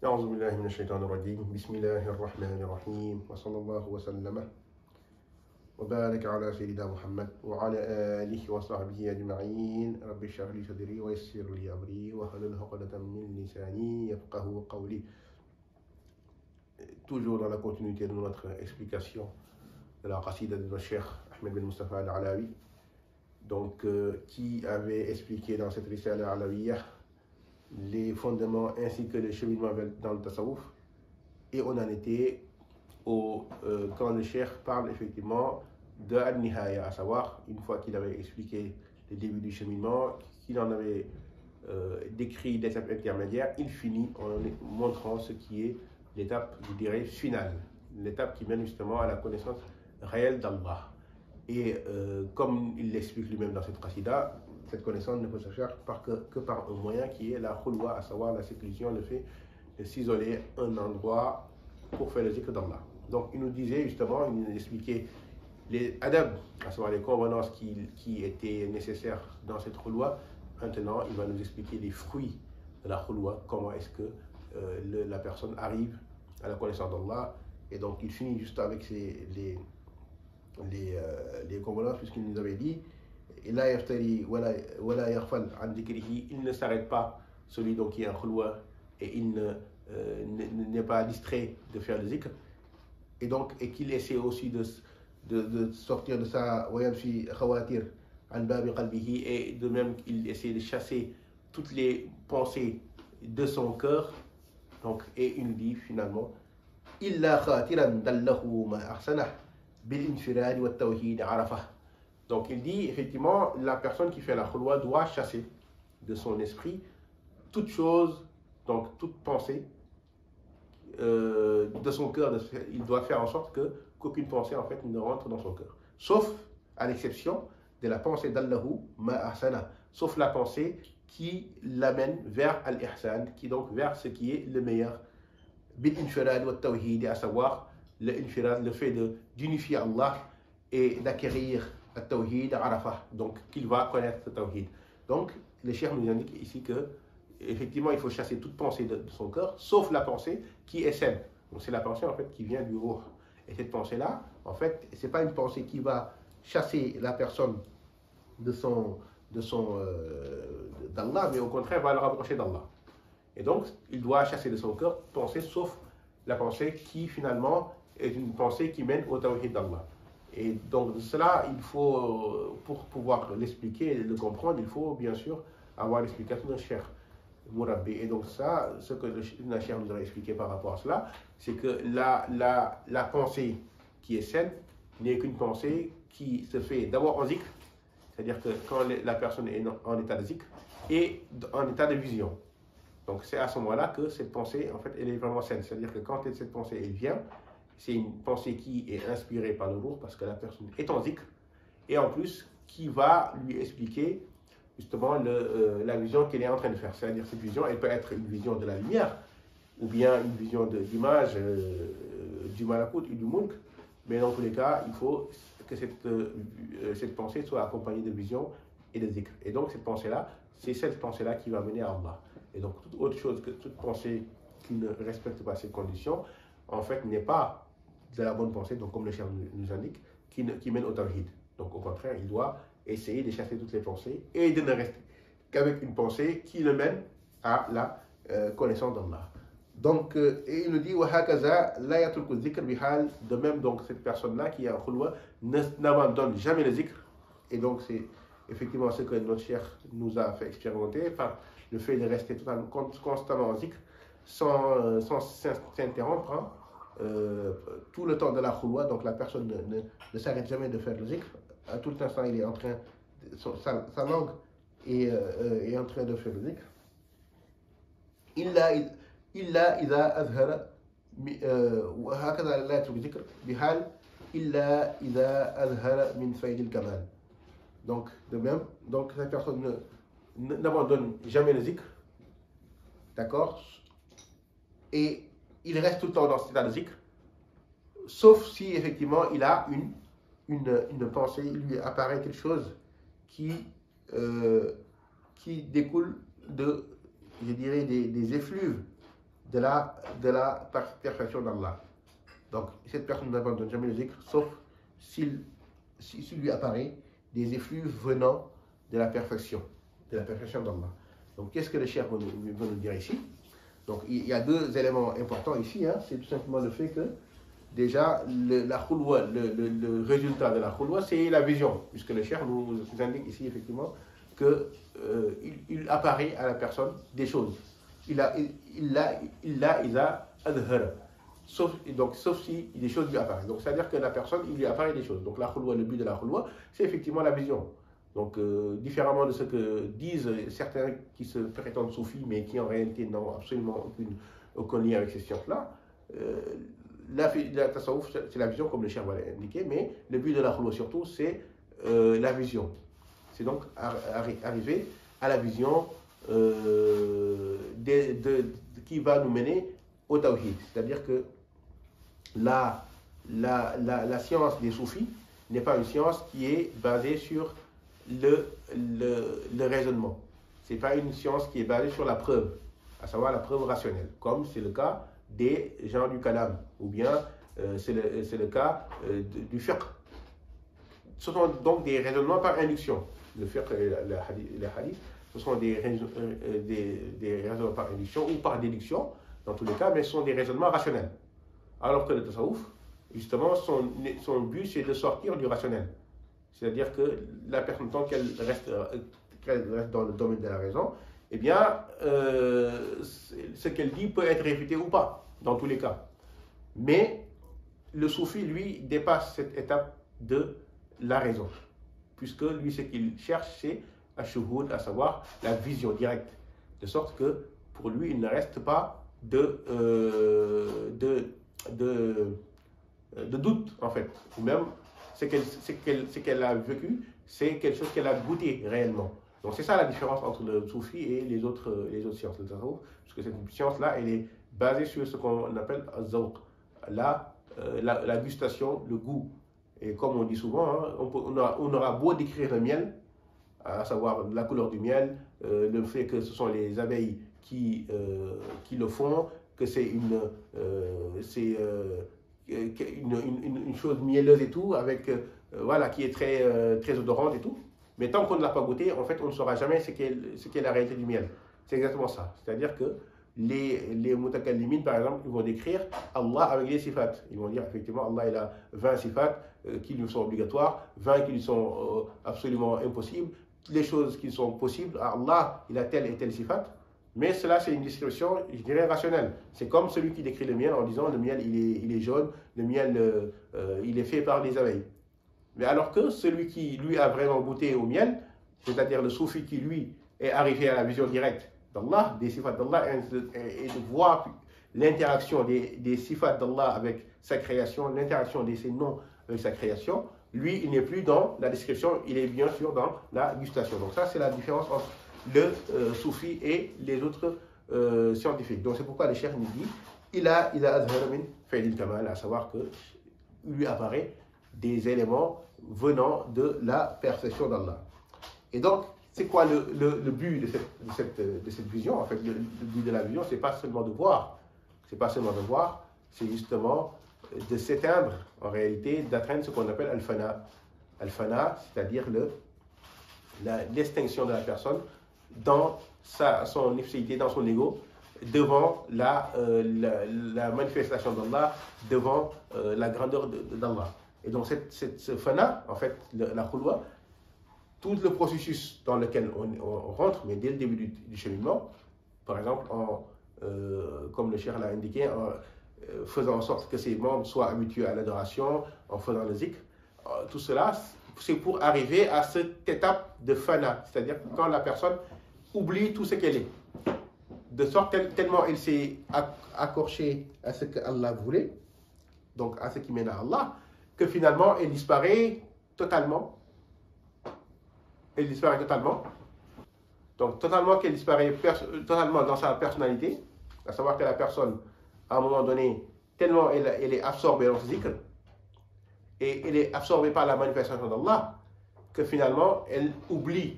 أعوذ بالله من الشيطان الرجيم بسم الله الرحمن الرحيم وصلى الله وسلم وبارك على سيدنا محمد وعلى آله وصحبه أجمعين رب اشرح لي صدري ويسر لي أمري واحلل عقدة من لساني يفقهوا قولي. Toujours dans la continuité de notre explication de la qasida de notre cheikh Ahmed bin Mustafa al-Alawi, donc qui avait expliqué dans cette risala al-Alawiyya les fondements ainsi que le cheminement dans le tasawwuf, et on en était quand le cheikh parle effectivement de al-Nihaya, à savoir une fois qu'il avait expliqué le début du cheminement, qu'il en avait décrit l'étape intermédiaire, il finit en montrant ce qui est l'étape, je dirais, finale, l'étape qui mène justement à la connaissance réelle d'Allah. Et comme il l'explique lui-même dans cette qasida, cette connaissance ne peut se faire que par un moyen qui est la khulwa, à savoir la séclusion, le fait de s'isoler un endroit pour faire le zikr d'Allah. Donc il nous disait justement, il nous expliquait les adab, à savoir les convenances qui étaient nécessaires dans cette khulwa. Maintenant, il va nous expliquer les fruits de la khulwa, comment est-ce que la personne arrive à la connaissance d'Allah. Et donc il finit juste avec les convenances, puisqu'il nous avait dit il ne s'arrête pas, celui donc qui est en khulwa, et il n'est pas distrait de faire le zikr, et donc qu'il essaie aussi de sortir de sa wayanfi khawatir an babi qalbihi, et de même qu'il essaie de chasser toutes les pensées de son cœur. Donc, et il nous dit finalement illa khatiran dallahu ma ahsanah bil infirad wa tawhid arafah. Donc il dit effectivement la personne qui fait la khulwa doit chasser de son esprit toute chose, donc toute pensée de son cœur. Il doit faire en sorte qu'aucune pensée en fait ne rentre dans son cœur, sauf à l'exception de la pensée d'Allahu ma ahsana, sauf la pensée qui l'amène vers al-ihsan, qui donc vers ce qui est le meilleur, bil infirad wa tawhid, à savoir le infirad, le fait d'unifier Allah et d'acquérir le tawhid arafah, donc qu'il va connaître le tawhid. Donc le cheikh nous indique ici que effectivement il faut chasser toute pensée de son cœur, sauf la pensée qui est saine. Donc c'est la pensée en fait qui vient du ruh. Et cette pensée là, en fait, c'est pas une pensée qui va chasser la personne d'Allah, mais au contraire va le rapprocher d'Allah. Et donc il doit chasser de son cœur pensée, sauf la pensée qui finalement est une pensée qui mène au tawhid d'Allah. Et donc cela, il faut, pour pouvoir l'expliquer et le comprendre, il faut bien sûr avoir l'explication d'un cheikh Murabbi. Et donc ça, ce que le cheikh nous a expliqué par rapport à cela, c'est que la pensée qui est saine n'est qu'une pensée qui se fait d'abord en zikr, c'est-à-dire que quand la personne est en état de zikr et en état de vision. Donc c'est à ce moment-là que cette pensée, en fait, elle est vraiment saine. C'est-à-dire que quand cette pensée elle vient, c'est une pensée qui est inspirée par le ruh, parce que la personne est en zikr, et en plus qui va lui expliquer justement la vision qu'elle est en train de faire. C'est-à-dire cette vision, elle peut être une vision de la lumière, ou bien une vision d'image du malakut ou du mulk, mais dans tous les cas, il faut que cette pensée soit accompagnée de vision et de zikr. Et donc cette pensée-là, c'est cette pensée-là qui va mener à Allah. Et donc toute autre chose que toute pensée qui ne respecte pas ces conditions, en fait, n'est pas de la bonne pensée, donc comme le cheikh nous indique, qui mène au tawhid. Donc au contraire, il doit essayer de chasser toutes les pensées et de ne rester qu'avec une pensée qui le mène à la connaissance d'Allah. Donc, et il nous dit de même, donc cette personne-là qui est en khulwa n'abandonne jamais le zikr. Et donc c'est effectivement ce que notre cheikh nous a fait expérimenter par le fait de rester constamment en zikr sans s'interrompre, hein, tout le temps de la khulwa. Donc la personne ne s'arrête jamais de faire le zikr. À tout instant, il est en train, sa langue est en train de faire le zikr. إلا إذا أظهر وهكذا لا يترك ذكر بحال إلا إذا أظهر من فيض الكمال. Donc de même, donc cette personne n'abandonne jamais le zikr, d'accord, et il reste tout le temps dans cet état de zikr, sauf si effectivement il a une pensée, il lui apparaît quelque chose qui découle de, je dirais, des effluves de la perfection d'Allah. Donc, cette personne n'abandonne jamais le zikr, sauf s'il lui apparaît des effluves venant de la perfection d'Allah. Donc, qu'est-ce que le cheikh veut nous dire ici? Donc, il y a deux éléments importants ici. C'est tout simplement le fait que, déjà, la khulwa, le résultat de la khulwa, c'est la vision, puisque le cheikh nous indique ici, effectivement, qu'il apparaît à la personne des choses. Il a adhara. Sauf si des choses lui apparaissent. Donc, c'est-à-dire que la personne, il lui apparaît des choses. Donc, la khulwa, le but de la khulwa, c'est effectivement la vision. Donc, différemment de ce que disent certains qui se prétendent soufis, mais qui en réalité n'ont absolument aucun lien avec ces sciences-là, la tasawwuf, c'est la vision, comme le cheikh va l'indiquer, mais le but de la khulwa surtout, c'est la vision. C'est donc arriver à la vision qui va nous mener au tawhid. C'est-à-dire que la science des soufis n'est pas une science qui est basée sur le raisonnement. Ce n'est pas une science qui est basée sur la preuve, à savoir la preuve rationnelle, comme c'est le cas des gens du kalam, ou bien c'est le cas du fiqh. Ce sont donc des raisonnements par induction. Le fiqh et le hadith, ce sont des raisonnements par induction ou par déduction, dans tous les cas, mais ce sont des raisonnements rationnels. Alors que le tasawwuf, justement, son but, c'est de sortir du rationnel. C'est-à-dire que la personne, tant qu'elle reste dans le domaine de la raison, eh bien, ce qu'elle dit peut être réfuté ou pas, dans tous les cas. Mais le soufi, lui, dépasse cette étape de la raison, puisque lui, ce qu'il cherche, c'est ash-shuhud, à savoir la vision directe, de sorte que pour lui, il ne reste pas de doute, en fait, ou même ce qu'elle a vécu, c'est quelque chose qu'elle a goûté réellement. Donc c'est ça la différence entre le soufi et les autres sciences, le tasawwuf, parce que cette science-là, elle est basée sur ce qu'on appelle az-zawq, la gustation, le goût. Et comme on dit souvent, on aura beau décrire le miel, à savoir la couleur du miel, le fait que ce sont les abeilles qui le font, que c'est une chose mielleuse et tout, avec, voilà, qui est très odorante et tout. Mais tant qu'on ne l'a pas goûté, en fait, on ne saura jamais ce qu'est la réalité du miel. C'est exactement ça. C'est-à-dire que les mutakallimin, par exemple, ils vont décrire Allah avec les sifat. Ils vont dire, effectivement, Allah il a 20 sifat qui lui sont obligatoires, 20 qui lui sont absolument impossibles. Les choses qui sont possibles, Allah, il a tel et tel sifat. Mais cela, c'est une description, je dirais, rationnelle. C'est comme celui qui décrit le miel en disant le miel, il est jaune, le miel, il est fait par les abeilles. Mais alors que celui qui, lui, a vraiment goûté au miel, c'est-à-dire le soufi qui, lui, est arrivé à la vision directe d'Allah, des sifats d'Allah, et de voir l'interaction des sifats d'Allah avec sa création, l'interaction de ses noms avec sa création, lui, il n'est plus dans la description, il est bien sûr dans la gustation. Donc ça, c'est la différence entre le soufi et les autres scientifiques. Donc c'est pourquoi le cheikh nous dit il a azhara min fi'l al-kamal, à savoir que lui apparaît des éléments venant de la perfection d'Allah. Et donc, c'est quoi le but de cette vision? En fait, le but de la vision, c'est pas seulement de voir, c'est justement de s'éteindre, en réalité, d'atteindre ce qu'on appelle al-fana. Al-fana, c'est-à-dire l'extinction de la personne dans son ipséité, dans son ego, devant la manifestation d'Allah, devant la grandeur d'Allah. Et donc ce fana, en fait, la khulwa, tout le processus dans lequel on rentre, mais dès le début du cheminement, par exemple, comme le cheikh l'a indiqué, en faisant en sorte que ses membres soient habitués à l'adoration, en faisant le zikr, tout cela, c'est pour arriver à cette étape de fana, c'est-à-dire quand la personne oublie tout ce qu'elle est, de sorte tellement elle s'est accrochée à ce qu'Allah voulait, donc à ce qui mène à Allah, que finalement elle disparaît totalement. Elle disparaît totalement. Donc totalement qu'elle disparaît totalement dans sa personnalité, à savoir que la personne, à un moment donné, tellement elle est absorbée dans ce zikr, et elle est absorbée par la manifestation d'Allah, que finalement elle oublie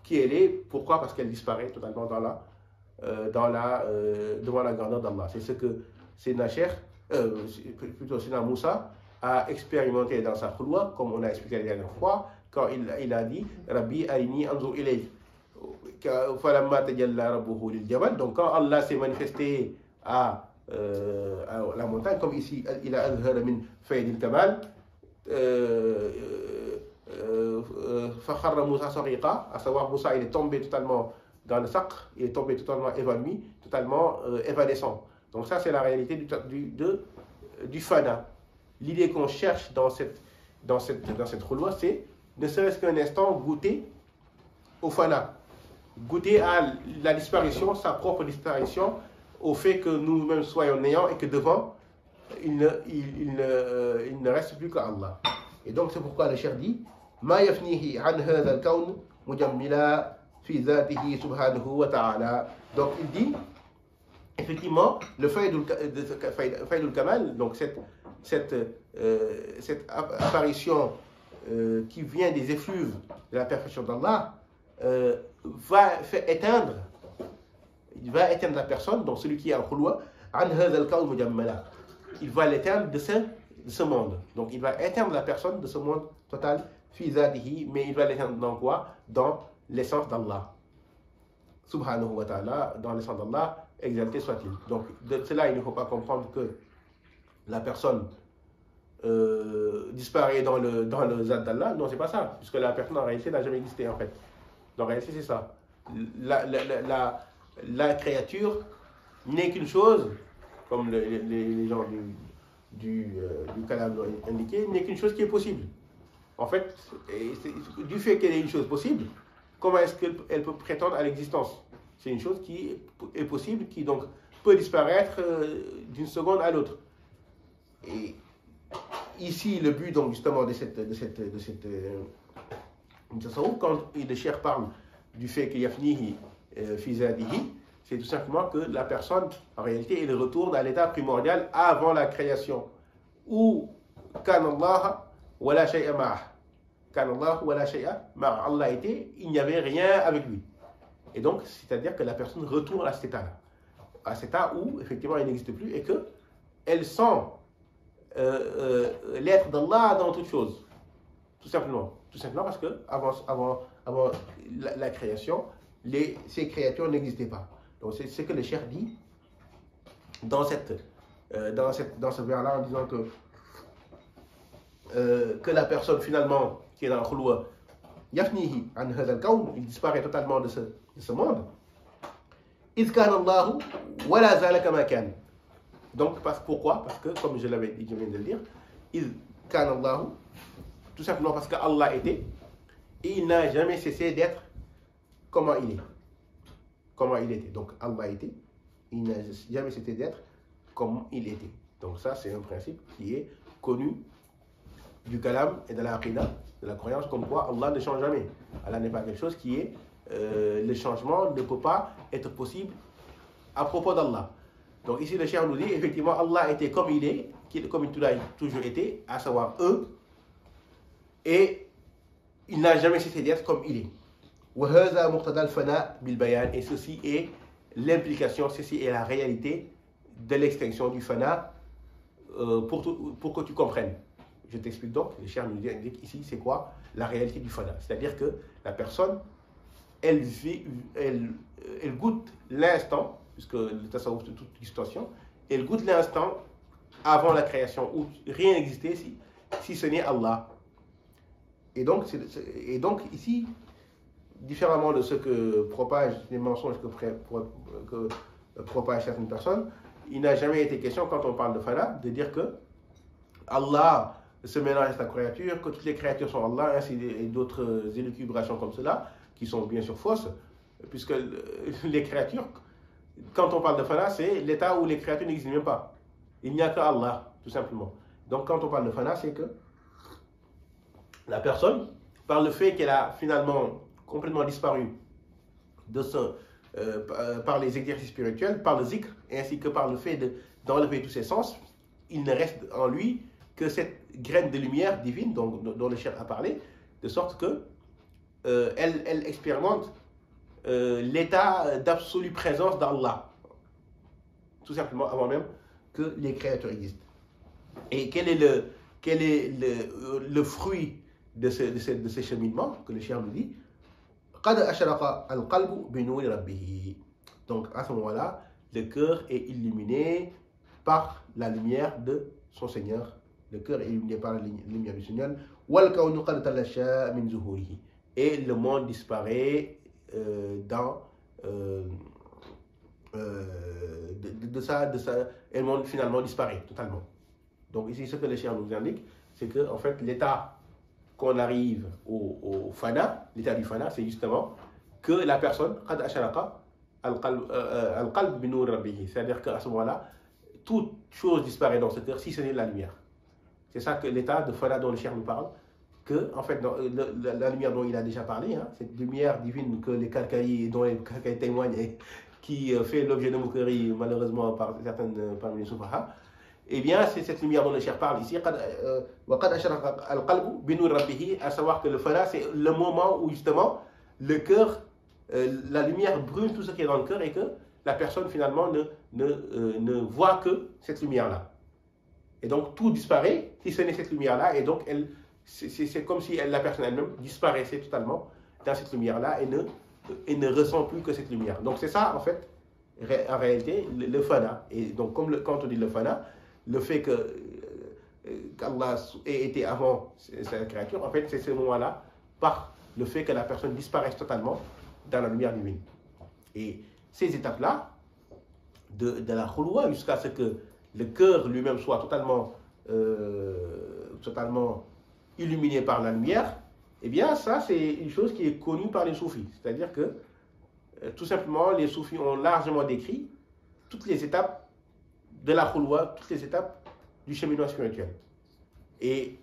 qui elle est. Pourquoi? Parce qu'elle disparaît totalement dans la devant la grandeur d'Allah. C'est ce que Sayyidina Cheikh, plutôt Sayyidina Moussa, a expérimenté dans sa khulwa, comme on a expliqué la dernière fois, quand il a dit Rabbi arini anzur ilayk. Donc quand Allah s'est manifesté à la montagne, comme ici, il a azhara min fayd al-kamal, fakharra Moussa sariqa, à savoir Moussa, il est tombé totalement dans le sacre, il est tombé totalement évanoui, totalement évanescent. Donc ça, c'est la réalité du fana. L'idée qu'on cherche dans cette khulwa, c'est ne serait-ce qu'un instant goûter au fana, goûter à la disparition, sa propre disparition, au fait que nous-mêmes soyons néants et que devant, il ne reste plus qu'Allah. Et donc c'est pourquoi le cheikh dit Ma yafnihi an hadha al-kawn mujammila fi dhatihi subhanahu wa ta'ala. Donc il dit effectivement le faydul kamal, donc cette apparition qui vient des effluves de la perfection d'Allah, va éteindre la personne, donc celui qui est en khulwa, an hadha al-kawn mujammala. Il va l'éteindre de ce monde. Donc il va éteindre la personne de ce monde total, fi zatihi, mais il va l'éteindre dans quoi? Dans l'essence d'Allah. Subhanahu wa ta'ala, dans l'essence d'Allah, exalté soit-il. Donc de cela, il ne faut pas comprendre que la personne disparaît dans le zat d'Allah. Non, c'est pas ça, puisque la personne en réalité n'a jamais existé en fait. En réalité, c'est ça. La créature n'est qu'une chose, comme les gens du kalam l'ont indiqué, n'est qu'une chose qui est possible. En fait, du fait qu'elle est une chose possible, comment est-ce qu'elle peut prétendre à l'existence? C'est une chose qui est possible, qui donc peut disparaître d'une seconde à l'autre. Et ici, le but donc justement de cette quand le cheikh parle du fait que yafnihi fi zadihi, c'est tout simplement que la personne, en réalité, elle retourne à l'état primordial avant la création, où kan Allah wa la shay'a ma'ah. Kan Allah wa la shay'a ma'ah. Allah était, il n'y avait rien avec lui. Et donc, c'est-à-dire que la personne retourne à cet état-là, à cet état où, effectivement, il n'existe plus et que elle sent l'être d'Allah dans toute chose. Tout simplement parce que avant la création, ces créatures n'existaient pas. Donc c'est ce que le cheikh dit dans ce vers-là, en disant que la personne finalement qui est dans le khulwa, yafnihi an hadha al-kawn, il disparaît totalement de ce monde. Iz kana Allahu wa la zala kama kan. Donc pourquoi? Parce que comme je viens de le dire, iz kana Allahu, tout simplement parce que Allah était et il n'a jamais cessé d'être comment il est. Comment il était. Donc Allah était, il n'a jamais cessé d'être comme il était. Donc ça, c'est un principe qui est connu du kalam et de la aqidah, de la croyance, comme quoi Allah ne change jamais. Allah n'est pas quelque chose qui est... le changement ne peut pas être possible à propos d'Allah. Donc ici, le cheikh nous dit, effectivement, Allah était comme il est, comme il a toujours été, à savoir un, et il n'a jamais cessé d'être comme il est. Et ceci est l'implication, ceci est la réalité de l'extinction du fana pour que tu comprennes. Je t'explique donc, le cheikh nous indique ici, c'est quoi la réalité du fana. C'est-à-dire que la personne, elle goûte l'instant, puisque le tasawwuf de toute situation, elle goûte l'instant avant la création, où rien n'existait si ce n'est Allah. Et donc ici, différemment de ce que propagent les mensonges que propagent certaines personnes, il n'a jamais été question, quand on parle de fana, de dire que Allah se mélange à sa créature, que toutes les créatures sont Allah, ainsi et d'autres élucubrations comme cela, qui sont bien sûr fausses, puisque les créatures, quand on parle de fana, c'est l'état où les créatures n'existent même pas. Il n'y a que Allah, tout simplement. Donc quand on parle de fana, c'est que la personne, par le fait qu'elle a finalement complètement disparu par les exercices spirituels, par le zikr, ainsi que par le fait d'enlever tous ses sens, il ne reste en lui que cette graine de lumière divine dont le cheikh a parlé, de sorte que elle expérimente l'état d'absolue présence d'Allah. Tout simplement avant même que les créatures existent. Et quel est le fruit de ce cheminement que le cheikh nous dit? قَدْ أَشْرَقَ الْقَلْبُ بِنُورِ رَبِّهِ. Donc à ce moment-là, le cœur est illuminé par la lumière de son Seigneur. Le cœur est illuminé par la lumière du Seigneur. وَالْكَوْنُ قَدْ تَلَاشَى مِنْ ظُهُورِهِ. Et le monde disparaît et le monde finalement disparaît totalement. Donc ici, ce que le cheikh nous indique, c'est que en fait, l'état qu'on arrive au fana, l'état du fana, c'est justement que la personne, قَدْ أَشْرَقَ الْقَلْبُ بِنُورِ رَبِّهِ. C'est-à-dire qu'à ce moment-là, toute chose disparaît dans ce cœur, si ce n'est la lumière. C'est ça que l'état de fana dont le cheikh nous parle, que en fait, la lumière dont il a déjà parlé, hein, cette lumière divine que les Karkaïs, dont les Karkaïs témoignent et qui fait l'objet de moquerie malheureusement par certaines parmi les soufahas, eh bien c'est cette lumière dont le cheikh parle ici, à savoir que le fana, c'est le moment où justement le cœur, la lumière brûle tout ce qui est dans le cœur et que la personne finalement ne voit que cette lumière-là. Et donc tout disparaît si ce n'est cette lumière-là, et donc c'est comme si la personne elle-même disparaissait totalement dans cette lumière-là et ne ressent plus que cette lumière. Donc c'est ça en fait, en réalité, le fana. Et donc quand on dit le fana, le fait qu'Allah ait été avant cette créature, en fait c'est ce moment-là, par le fait que la personne disparaisse totalement dans la lumière divine. Et ces étapes-là, de la khulwa jusqu'à ce que le cœur lui-même soit totalement illuminé par la lumière, eh bien ça c'est une chose qui est connue par les soufis. C'est-à-dire que tout simplement les soufis ont largement décrit toutes les étapes de la khulwa, toutes les étapes du cheminement spirituel. Et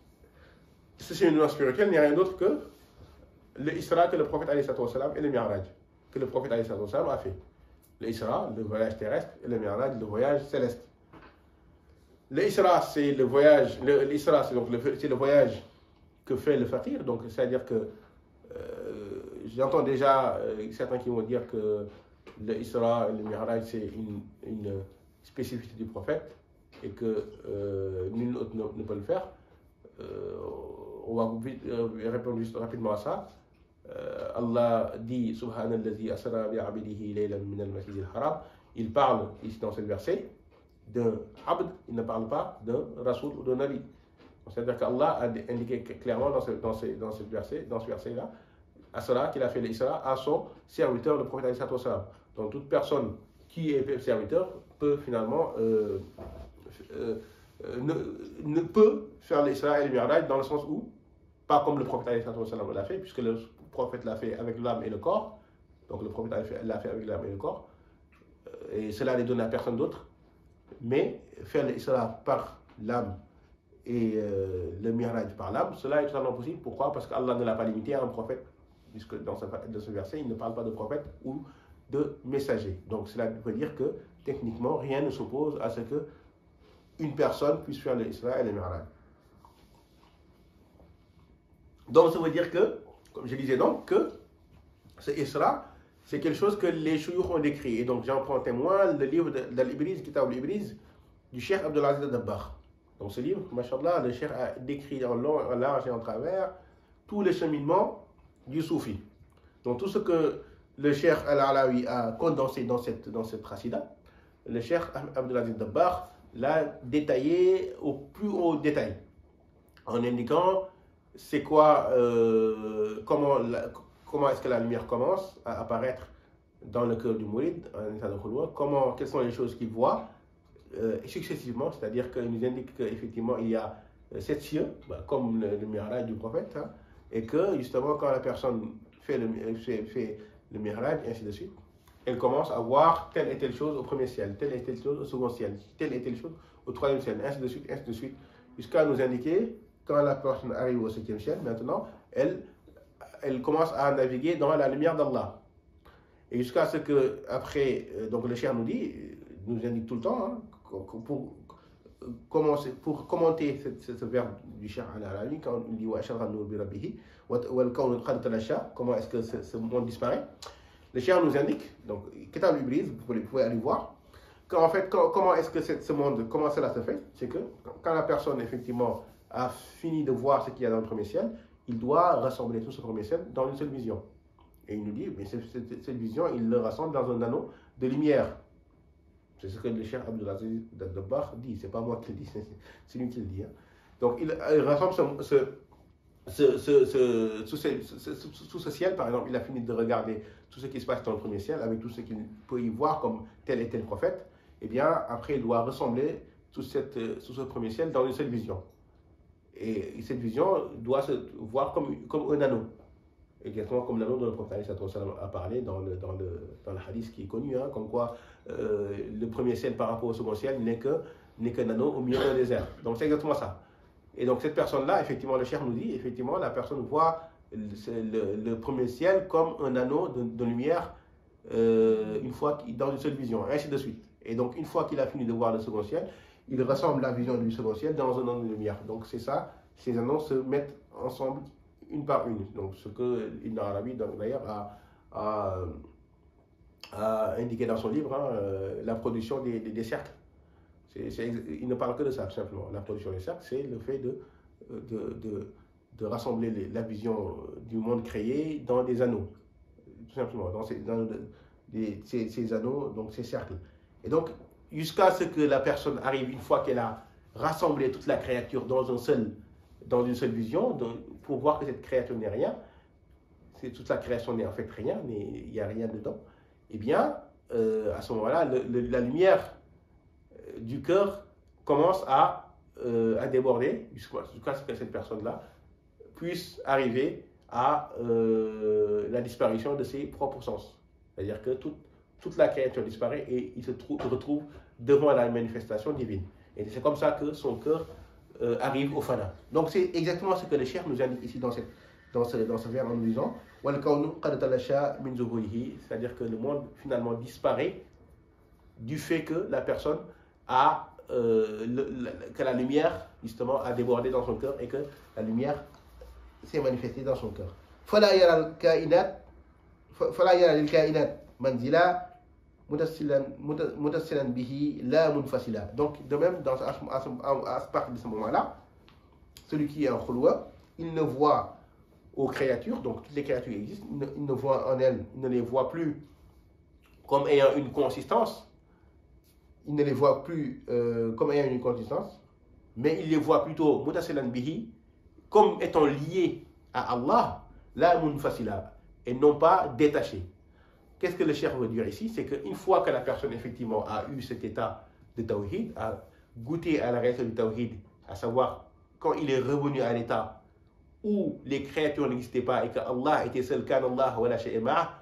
ce cheminement spirituel n'est rien d'autre que le Isra que le prophète alayhi salam et le Mi'raj que le prophète alayhi salam a fait. Le Isra, le voyage terrestre, et le Mi'raj, le voyage céleste. Le Isra, c'est le voyage, l'Isra, c'est donc le voyage que fait le fakir. Donc, c'est-à-dire que j'entends déjà certains qui vont dire que le Isra et le Mi'raj, c'est une spécificité du prophète et que nul autre ne peut le faire. On va répondre juste rapidement à ça. Allah dit Subhanallazi asra bi'abdihi laylan min al-masjid al-haram. Il parle ici dans ce verset d'un abd, il ne parle pas d'un rasoul ou d'un nabi. C'est-à-dire qu'Allah a indiqué clairement dans ce verset-là, Asra, qu'il a fait l'Isra à son serviteur, le prophète alayhi salam. Donc toute personne qui est serviteur peut finalement ne peut faire l'Isra et le Mi'raj dans le sens où, pas comme le prophète alayhi salam l'a fait, puisque le prophète l'a fait avec l'âme et le corps. Donc le prophète l'a fait avec l'âme et le corps. Et cela n'est donné à personne d'autre. Mais faire l'Isra par l'âme et le Mi'raj par l'âme, cela est totalement possible. Pourquoi? Parce qu'Allah ne l'a pas limité à un prophète, puisque dans ce verset, il ne parle pas de prophète ou de messager. Donc cela veut dire que techniquement, rien ne s'oppose à ce que une personne puisse faire l'Isra et le Mi'raj. Donc ça veut dire que, comme je disais donc, que ce Isra, c'est quelque chose que les chouyoukhs ont décrit. Et donc j'en prends témoin le livre d'Al-Ibriz, Kitab al-Ibriz, du Cheikh Abdul Aziz Dabbagh. Donc ce livre, machallah, le Cheikh a décrit en long, en large et en travers tous les cheminements du soufi. Donc tout ce que le Cheikh Al-Alawi a condensé dans cette racida, le Cheikh Abdul Aziz Dabbagh l'a détaillé au plus haut détail, en indiquant c'est quoi, comment est-ce que la lumière commence à apparaître dans le cœur du mouride, en état de khulwa, quelles sont les choses qu'il voit successivement, c'est-à-dire qu'il nous indique qu'effectivement il y a 7 cieux, comme le Mi'raj du prophète, hein, et que justement quand la personne fait le Mi'raj, et ainsi de suite, elle commence à voir telle et telle chose au premier ciel, telle et telle chose au second ciel, telle et telle chose au troisième ciel, ainsi de suite, jusqu'à nous indiquer quand la personne arrive au 7e ciel, maintenant, elle commence à naviguer dans la lumière d'Allah. Et jusqu'à ce que, après, donc le cheikh nous indique tout le temps, hein, pour commenter ce verbe du cheikh al-Alawi, quand il dit comment est-ce que ce monde disparaît, le cheikh nous indique, donc, Kitab al-Ibriz, vous pouvez aller voir, qu'en fait, comment est-ce que ce monde, comment cela se fait? C'est que quand la personne, effectivement, a fini de voir ce qu'il y a dans le premier ciel, il doit rassembler tout ce premier ciel dans une seule vision. Et il nous dit, mais cette vision, il le rassemble dans un anneau de lumière. C'est ce que le cheikh Abdulaziz Dabakh dit, c'est pas moi qui le dis, c'est lui qui le dit. Hein. Donc il rassemble sous ce ciel, par exemple, il a fini de regarder tout ce qui se passe dans le premier ciel, avec tout ce qu'il peut y voir comme tel et tel prophète, et bien après il doit rassembler tout ce premier ciel dans une seule vision. Et cette vision doit se voir comme un anneau. Exactement comme l'anneau dont le prophète a parlé dans le hadith qui est connu, hein, comme quoi le premier ciel par rapport au second ciel n'est qu'un anneau au milieu d'un désert. Donc c'est exactement ça. Et donc cette personne-là, effectivement, le cheikh nous dit, effectivement, la personne voit le premier ciel comme un anneau de lumière une fois dans une seule vision, ainsi de suite. Et donc une fois qu'il a fini de voir le second ciel, il rassemble la vision du second ciel dans un anneau de lumière. Donc c'est ça, ces anneaux se mettent ensemble une par une. Donc ce que Ibn Arabi d'ailleurs a indiqué dans son livre, hein, la production des cercles. Il ne parle que de ça, simplement. La production des cercles, c'est le fait de rassembler la vision du monde créé dans des anneaux. Tout simplement, dans ces anneaux, donc ces cercles. Et donc, jusqu'à ce que la personne arrive, une fois qu'elle a rassemblé toute la créature dans une seule vision, pour voir que cette créature n'est rien, toute la création n'est en fait rien, il n'y a rien dedans, eh bien, à ce moment-là, la lumière du cœur commence à déborder, jusqu'à ce que cette personne-là puisse arriver à la disparition de ses propres sens. C'est-à-dire que toute la créature disparaît et il se retrouve devant la manifestation divine. Et c'est comme ça que son cœur arrive au fana. Donc c'est exactement ce que le cheikh nous indique ici dans ce vers en nous disant c'est-à-dire que le monde finalement disparaît du fait que la personne que la lumière justement a débordé dans son cœur et que la lumière s'est manifestée dans son cœur. فلا يرى للكائنات منزلا متصلا به لا منفصلا. Donc de même à partir de ce moment-là, celui qui est en khulwa, il ne voit aux créatures, donc toutes les créatures existent, il ne voit en elles, il ne les voit plus comme ayant une consistance, il ne les voit plus comme ayant une consistance, mais il les voit plutôt mutasilan bihi, comme étant liés à Allah, la munfasila, et non pas détachés. Qu'est-ce que le cheikh veut dire ici? C'est qu'une fois que la personne effectivement a eu cet état de tawhid, a goûté à la réalité du tawhid, à savoir quand il est revenu à l'état où les créatures n'existaient pas et que Allah était seul, kan Allah wa la shay'a,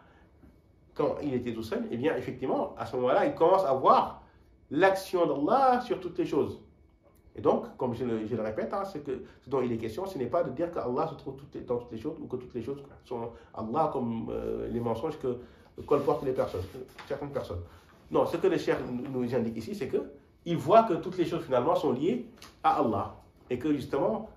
quand il était tout seul, et bien effectivement, à ce moment-là, il commence à voir l'action d'Allah sur toutes les choses. Et donc, comme je le répète, hein, ce dont il est question, ce n'est pas de dire qu'Allah se trouve dans toutes les choses ou que toutes les choses sont Allah comme les mensonges que colportent certaines personnes. Non, ce que le cheikh nous indique ici, c'est qu'il voit que toutes les choses finalement sont liées à Allah. Et que justement,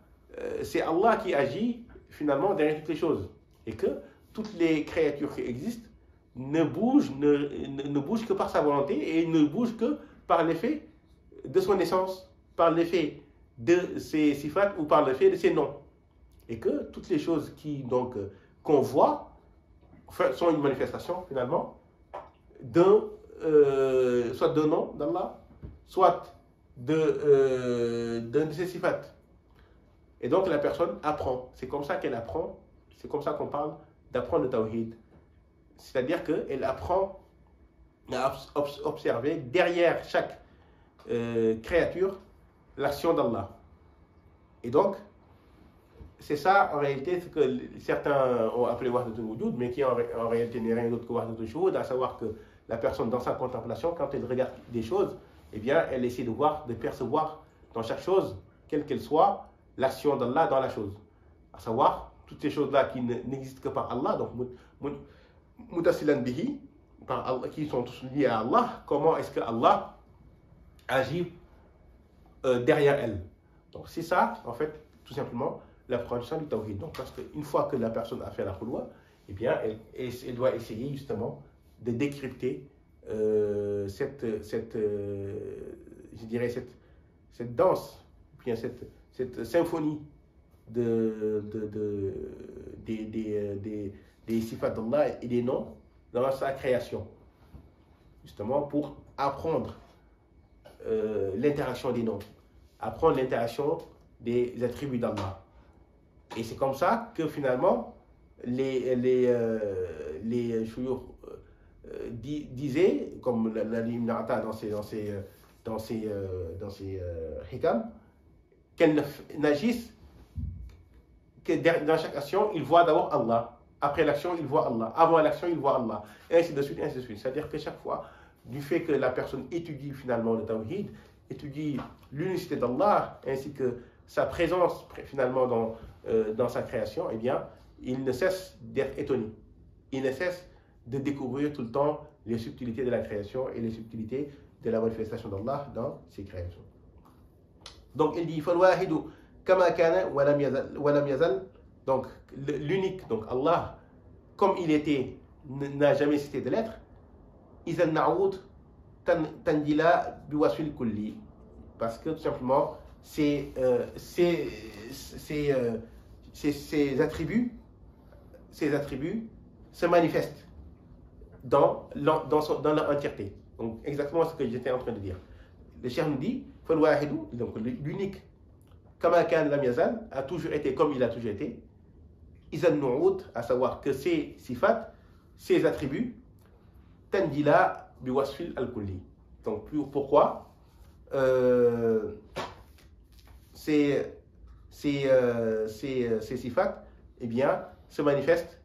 c'est Allah qui agit finalement derrière toutes les choses. Et que toutes les créatures qui existent ne bougent que par sa volonté et ne bougent que par l'effet de son essence, par l'effet de ses sifat ou par l'effet de ses noms. Et que toutes les choses qu'on voit sont une manifestation finalement soit d'un nom d'Allah, soit d'un de ses sifat. Et donc la personne apprend. C'est comme ça qu'elle apprend, c'est comme ça qu'on parle d'apprendre le tawhid. C'est-à-dire qu'elle apprend à observer derrière chaque créature l'action d'Allah. Et donc, c'est ça en réalité ce que certains ont appelé wahdatul wujud, mais qui en réalité n'est rien d'autre que wahdatul shuhud, à savoir que la personne dans sa contemplation, quand elle regarde des choses, eh bien elle essaie de percevoir dans chaque chose, quelle qu'elle soit, l'action d'Allah dans la chose. À savoir, toutes ces choses-là qui n'existent que par Allah, donc mutasilan bihi, par Allah, qui sont tous liés à Allah, comment est-ce que Allah agit derrière elle. Donc c'est ça, en fait, tout simplement, l'apprentissage du tawhid. Donc parce qu'une fois que la personne a fait la khulwa, eh bien, elle doit essayer justement de décrypter je dirais cette danse, ou bien cette symphonie des sifat d'Allah et des noms dans sa création, justement pour apprendre l'interaction des noms, apprendre l'interaction des attributs d'Allah. Et c'est comme ça que finalement les shuyukh disaient, comme l'Ali ibn Ata dans ses hikam, qu'elles n'agissent que dans chaque action, il voit d'abord Allah. Après l'action, il voit Allah. Avant l'action, il voit Allah. Et ainsi de suite, ainsi de suite. C'est-à-dire que chaque fois, du fait que la personne étudie finalement le tawhid, étudie l'unicité d'Allah, ainsi que sa présence finalement dans sa création, eh bien, il ne cesse d'être étonné. Il ne cesse de découvrir tout le temps les subtilités de la création et les subtilités de la manifestation d'Allah dans ses créations. Donc il dit فَالْوَاحِدُ كَمَا كَانَ وَلَمْ يَزَلْ. Donc l'unique, donc Allah, comme il était, n'a jamais cessé de l'être. إِذَا النَّعُودُ تَنْجِلَا بِوَصْفِ الْكُلِّ. Parce que tout simplement, ces attributs se manifestent dans leur entièreté. Donc exactement ce que j'étais en train de dire. Le cheikh nous dit, donc l'unique, kama kan lam yazal, a toujours été comme il a toujours été. Izan nu'ud, à savoir que ces sifat, ces attributs, tandila biwasfil al-kulli. Donc pourquoi ces sifat, eh bien, se manifestent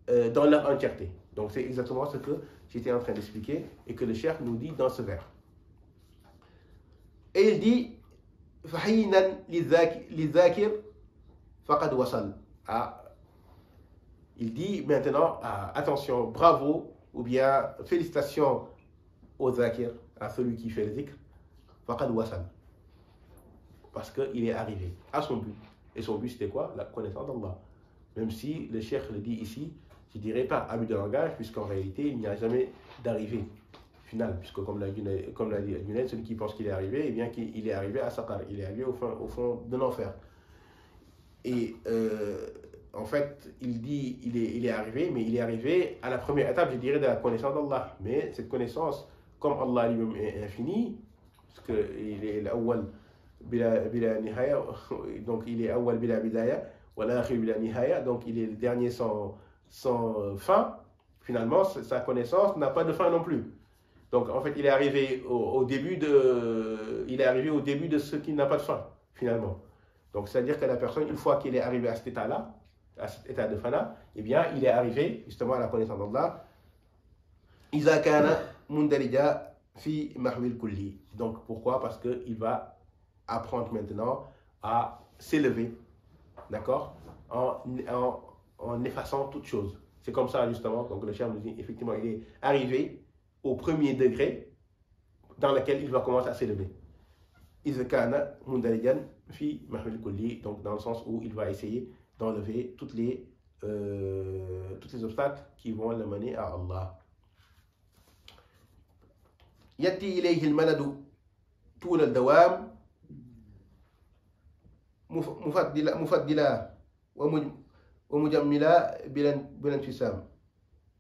dans leur entièreté. Donc c'est exactement ce que j'étais en train d'expliquer et que le cheikh nous dit dans ce vers. Et il dit فَحِينًا لِلذَّاكِرِ فَقَدْ وَصَلْ. Il dit maintenant, attention, bravo, ou bien félicitations au zakir, à celui qui fait le zikr, فَقَدْ وَصَلْ. Parce qu'il est arrivé à son but. Et son but c'était quoi? La connaissance d'Allah. Même si le cheikh le dit ici, je dirais pas abus de langage, puisqu'en réalité il n'y a jamais d'arrivée finale, puisque comme l'a dit Younes, celui qui pense qu'il est arrivé, eh bien qu'il est arrivé à Saqar, il est arrivé au fond de l'enfer. Et en fait, il dit il est arrivé, mais il est arrivé à la première étape, je dirais, de la connaissance d'Allah. Mais cette connaissance, comme Allah lui-même est infini, parce qu'il est l'awwal bila nihaya, donc il est awwal bila bidaya, wa l'akhir bila nihaya, donc il est le dernier sans fin. Finalement, sa connaissance n'a pas de fin non plus. Donc en fait, il est arrivé au début de ce qui n'a pas de fin, finalement. Donc c'est-à-dire que la personne, une fois qu'il est arrivé à cet état-là, à cet état de fana, eh bien, il est arrivé justement à la connaissance d'Allah. إِذَا كَانَ مُنْدَرِجًا فِي مَحْوِ الْكُلِّ. Donc pourquoi? Parce qu'il va apprendre maintenant à s'élever, d'accord, en effaçant toute chose. C'est comme ça justement, donc le cheikh nous dit, effectivement, il est arrivé au premier degré dans lequel il va commencer à s'élever. إِذَا كَانَ مُنْدَرِجًا فِي مَحْوِ الْكُلِّ. Donc dans le sens où il va essayer d'enlever tous les obstacles qui vont le mener à Allah. يأتي إليه الملد طول الدوام مفضلا ومجملا بلا انفصام.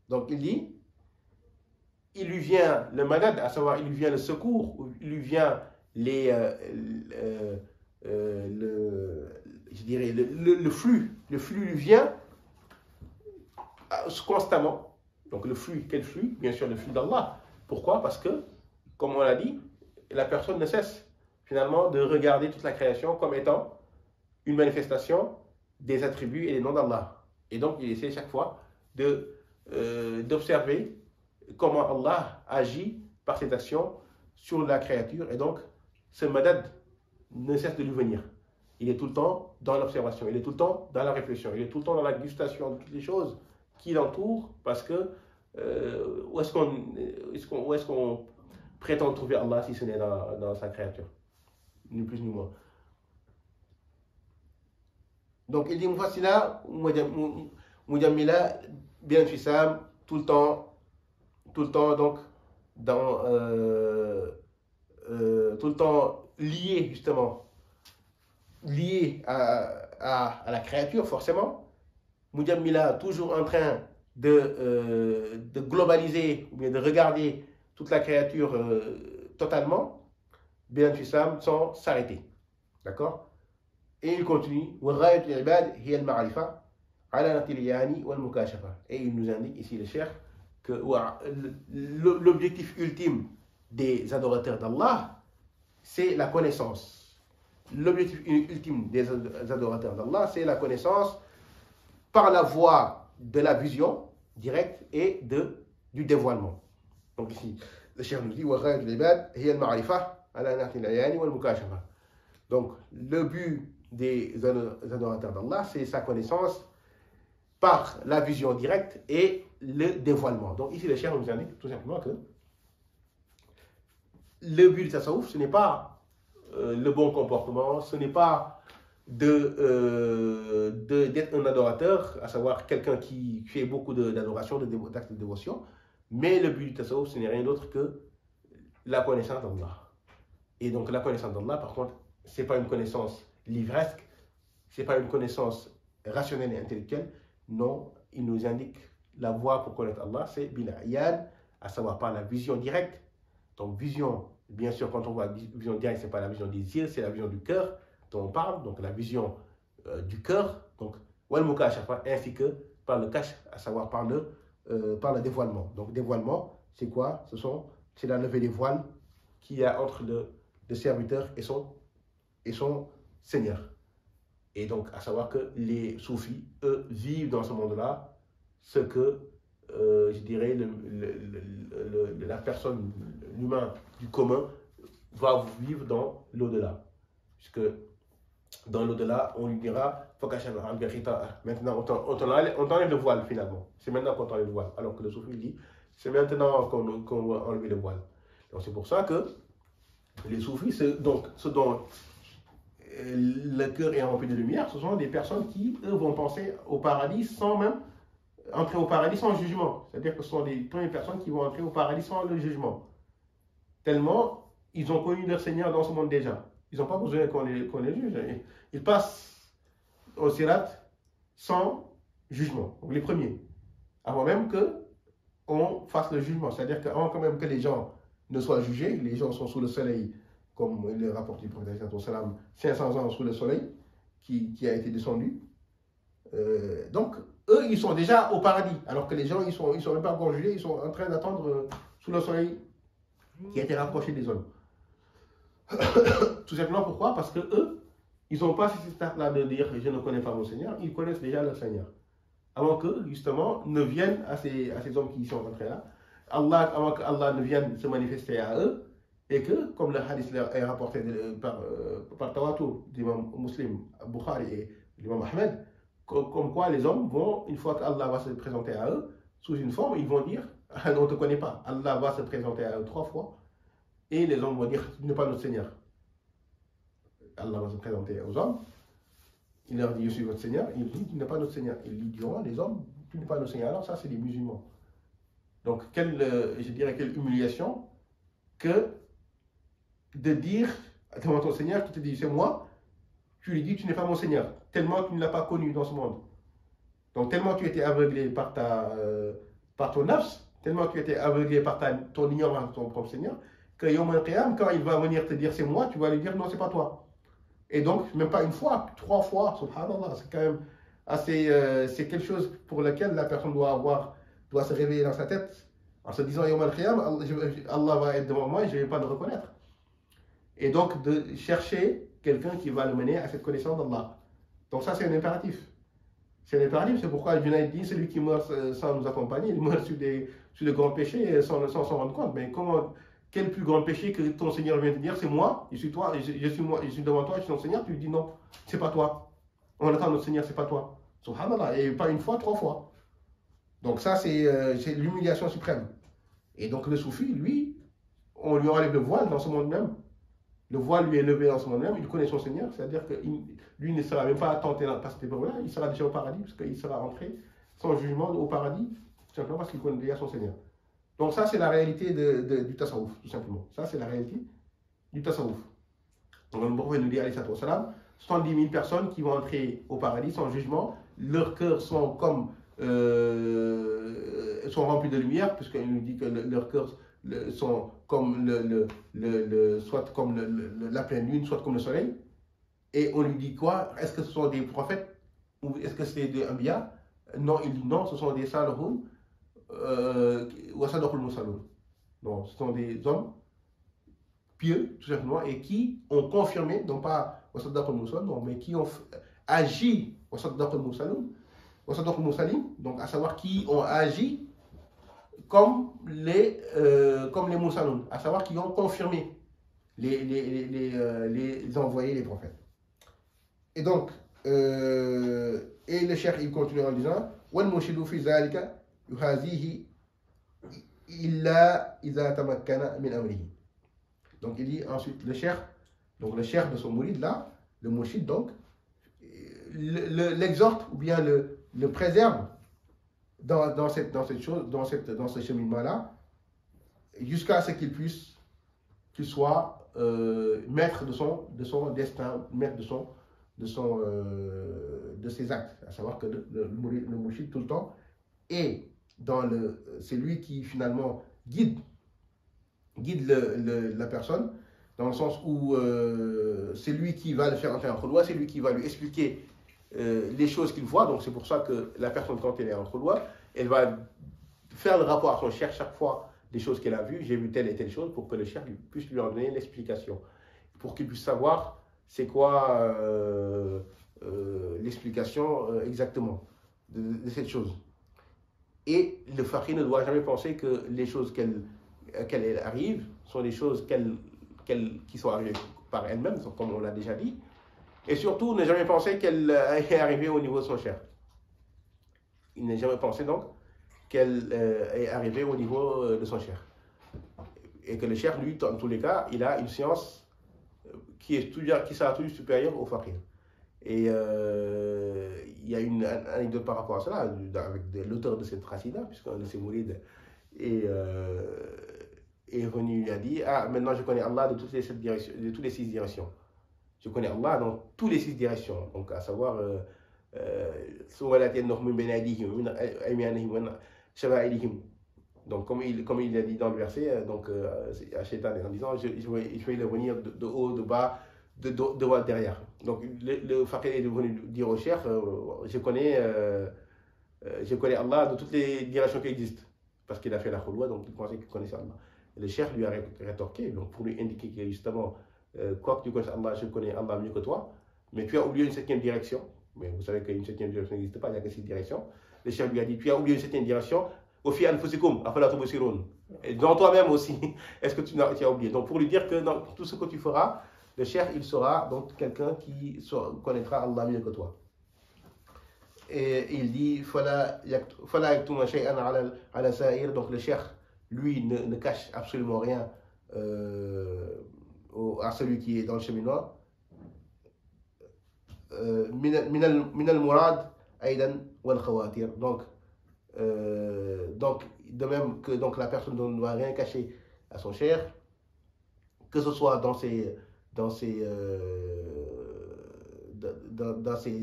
Donc il dit, il lui vient le malade, à savoir il lui vient le secours, il lui vient je dirais le flux lui vient constamment. Donc le flux, quel flux? Bien sûr le flux d'Allah. Pourquoi? Parce que, comme on l'a dit, la personne ne cesse finalement de regarder toute la création comme étant une manifestation des attributs et des noms d'Allah. Et donc il essaie chaque fois d'observer comment Allah agit par cette action sur la créature. Et donc ce madad ne cesse de lui venir. Il est tout le temps dans l'observation, il est tout le temps dans la réflexion, il est tout le temps dans la gustation de toutes les choses qui l'entourent, parce que où est-ce qu'on prétend trouver Allah si ce n'est dans sa créature, ni plus ni moins. Donc il dit mufassila Mujammila, bien Sam, tout le temps, donc, tout le temps lié, justement, lié à la créature, forcément. Mujammila, toujours en train de globaliser, ou bien de regarder toute la créature totalement, bien Sam, sans s'arrêter. D'accord? Et il continue. Et il nous indique ici le cheikh que l'objectif ultime des adorateurs d'Allah, c'est la connaissance. L'objectif ultime des adorateurs d'Allah, c'est la connaissance par la voie de la vision directe et du dévoilement. Donc ici, le cheikh nous dit donc le but des adorateurs d'Allah, c'est sa connaissance par la vision directe et le dévoilement. Donc ici, le cheikh nous indique tout simplement que le but du tasawwuf, ce n'est pas le bon comportement, ce n'est pas d'être un adorateur, à savoir quelqu'un qui fait beaucoup d'adoration, d'actes de dévotion, mais le but du tasawwuf, ce n'est rien d'autre que la connaissance d'Allah. Et donc la connaissance d'Allah, par contre, ce n'est pas une connaissance livresque, ce n'est pas une connaissance rationnelle et intellectuelle. Non, il nous indique la voie pour connaître Allah, c'est bil-ayan, à savoir par la vision directe. Donc vision, bien sûr, quand on voit vision directe, ce n'est pas la vision des yeux, c'est la vision du cœur dont on parle, donc la vision du cœur, donc wal mukashafa, ainsi que par le cash, à savoir par le dévoilement. Donc dévoilement, c'est quoi? C'est la levée des voiles qu'il y a entre le serviteur et son Seigneur. Et donc, à savoir que les soufis, eux, vivent dans ce monde-là ce que, je dirais, la personne, l'humain du commun, va vivre dans l'au-delà. Puisque dans l'au-delà, on lui dira, maintenant, on t'enlève le voile finalement. C'est maintenant qu'on t'enlève le voile. Alors que le soufi dit, c'est maintenant qu'on va enlever le voile. Donc, c'est pour ça que les soufis, ce dont le cœur est rempli de lumière, ce sont des personnes qui, eux, vont penser au paradis sans même entrer au paradis sans jugement. C'est-à-dire que ce sont les premières personnes qui vont entrer au paradis sans le jugement. Tellement, ils ont connu leur Seigneur dans ce monde déjà. Ils n'ont pas besoin qu'on les juge. Ils passent au sirat sans jugement. Donc les premiers. Avant même qu'on fasse le jugement. C'est-à-dire qu'avant quand même que les gens ne soient jugés, les gens sont sous le soleil, comme le rapporte du prophète 500 ans sous le soleil qui a été descendu. Donc, eux, ils sont déjà au paradis, alors que les gens, ils sont même pas encore jugés, ils sont en train d'attendre sous le soleil qui a été rapproché des hommes. Tout simplement pourquoi? Parce que eux, ils n'ont pas cette étape-là de dire je ne connais pas mon Seigneur, ils connaissent déjà leur Seigneur. Avant que, justement, ne viennent à ces hommes qui sont rentrés là, avant qu'Allah ne vienne se manifester à eux, et que, comme le hadith est rapporté par Tawatur, l'imam Muslim, Bukhari et l'imam Ahmed, comme quoi les hommes vont, une fois qu'Allah va se présenter à eux, sous une forme, ils vont dire on ne te connaît pas. Allah va se présenter à eux 3 fois, et les hommes vont dire tu n'es pas notre Seigneur. Allah va se présenter aux hommes, il leur dit je suis votre Seigneur, il dit tu n'es pas notre Seigneur. Ils lui diront les hommes tu n'es pas notre Seigneur. Alors ça, c'est des musulmans. Donc, je dirais quelle humiliation que de dire devant ton Seigneur, qui te dit c'est moi, tu lui dis tu n'es pas mon Seigneur, tellement tu ne l'as pas connu dans ce monde. Donc tellement tu étais aveuglé par ton nafs, tellement tu étais aveuglé par ton ignorance de ton propre Seigneur, que Yawm al-Qiyam, quand il va venir te dire c'est moi, tu vas lui dire non, c'est pas toi. Et donc, même pas une fois, 3 fois, subhanallah, c'est quand même assez, c'est quelque chose pour lequel la personne doit se réveiller dans sa tête en se disant Yawm al-Qiyam, Allah va être devant moi et je ne vais pas le reconnaître. Et donc de chercher quelqu'un qui va le mener à cette connaissance d'Allah. Donc ça, c'est un impératif. C'est un impératif, c'est pourquoi le Junaïd dit celui qui meurt sans nous accompagner, il meurt sur des grands péchés sans s'en rendre compte. Mais quel plus grand péché que ton Seigneur vient te dire c'est moi, je suis devant toi, je suis ton Seigneur, tu lui dis non, c'est pas toi. On attend notre Seigneur, c'est pas toi. Subhanallah, et pas une fois, 3 fois. Donc ça, c'est l'humiliation suprême. Et donc le soufi, lui, on lui enlève le voile dans ce monde même. Le voile lui est levé dans ce monde même, il connaît son Seigneur, c'est-à-dire que lui ne sera même pas tenté par cette épreuve-là, il sera déjà au paradis, parce qu'il sera entré son jugement au paradis, tout simplement parce qu'il connaît déjà son Seigneur. Donc ça, c'est la réalité du tasawwuf, tout simplement. Ça, c'est la réalité du tasawwuf. Donc le prophète nous dit, alayhi salam, 70 000 personnes qui vont entrer au paradis sans jugement, leurs cœurs sont comme sont remplis de lumière, puisqu'il nous dit que leurs cœurs sont comme soit comme la pleine lune, soit comme le soleil. Et on lui dit quoi? Est-ce que ce sont des prophètes ou est-ce que c'est des anbiya? Non, il dit non, ce sont des salihun wa sadaqul mursalun. Non, ce sont des hommes pieux, tout simplement, et qui ont confirmé, non pas wa sadaqul mursalun, non, mais qui ont agi wa sadaqul mursalun, wa sadaqul mursalin, donc à savoir qui ont agi comme les mursalun, à savoir qui ont confirmé les envoyés, les prophètes. Et donc, et le cheikh il continue en disant وَالْمُرْشِدُ فِي ذَلِكَ يُهَازِيهِ إِلَّا إِذَا تَمَكَّنَ مِنْ أَمْرِهِ. Donc il dit ensuite le cheikh de son mouride là, le mourchid donc, l'exhorte ou bien le préserve dans cette chose, dans ce cheminement là, jusqu'à ce qu'il soit maître de son destin, maître de ses actes, à savoir que le mourchid tout le temps est c'est lui qui finalement guide la personne, dans le sens où c'est lui qui va le faire entrer en khulwa, c'est lui qui va lui expliquer les choses qu'il voit. Donc c'est pour ça que la personne, quand elle est en khulwa, elle va faire le rapport à son cheikh chaque fois des choses qu'elle a vues. J'ai vu telle et telle chose, pour que le cheikh puisse lui en donner l'explication, pour qu'il puisse savoir c'est quoi l'explication exactement de cette chose. Et le faqih ne doit jamais penser que les choses qu'elle arrive sont des choses qui sont arrivées par elle-même, comme on l'a déjà dit. Et surtout, ne jamais penser qu'elle est arrivée au niveau de son cheikh. Il n'a jamais pensé donc qu'elle est arrivée au niveau de son cheikh. Et que le cheikh, lui, dans tous les cas, il a une science qui sera toujours supérieure au faqih. Et il y a une anecdote par rapport à cela, avec l'auteur de cette racine, puisqu'un de ses mourides est venu, il a dit, ah, maintenant je connais Allah de toutes les 6 directions. Je connais Allah dans toutes les 6 directions. Donc, à savoir, donc, comme il a dit dans le verset, donc, à Shaitan, en disant, je vais le venir de haut, de bas, de devant, derrière. Donc, le faqih est venu dire au cheikh, je connais Allah de toutes les directions qui existent. Parce qu'il a fait la khulwa, donc il pensait qu'il connaissait Allah. Et le cheikh lui a rétorqué, donc pour lui indiquer que justement, quoi que tu connaisses Allah, je connais Allah mieux que toi, mais tu as oublié une 7e direction. Mais vous savez qu'une 7e direction n'existe pas, il n'y a que 6 directions. Le cheikh lui a dit, tu as oublié une 7e direction, au fi anfusikum, afala tubsirun. Et dans toi-même aussi, est-ce que tu as oublié? Donc pour lui dire que dans tout ce que tu feras, le cheikh, il sera donc quelqu'un qui connaîtra Allah mieux que toi. Et il dit, donc le cheikh, lui, ne cache absolument rien à celui qui est dans le cheminement. Minal murad aidan wal khawatir. Donc de même que donc, la personne ne doit rien cacher à son cheikh, que ce soit dans ses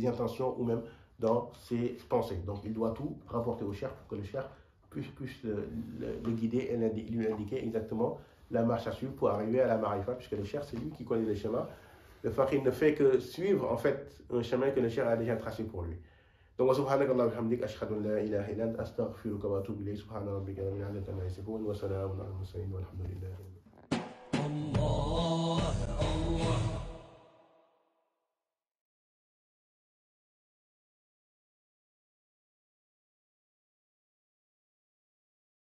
intentions ou même dans ses pensées. Donc il doit tout rapporter au cheikh pour que le cheikh puisse le guider et lui indiquer exactement la marche à suivre pour arriver à la marifa, puisque le cheikh c'est lui qui connaît le chemin. Le faqih ne fait que suivre en fait un chemin que le cheikh a déjà tracé pour lui. Donc subhanakallah wa bihamdik ashhadu an la ilaha illa anta astaghfiruka wa atubu ilayk subhana rabbika rabbil izzati amma yasifun wa salamun ala al mursalin walhamdulillahi rabbil alamin.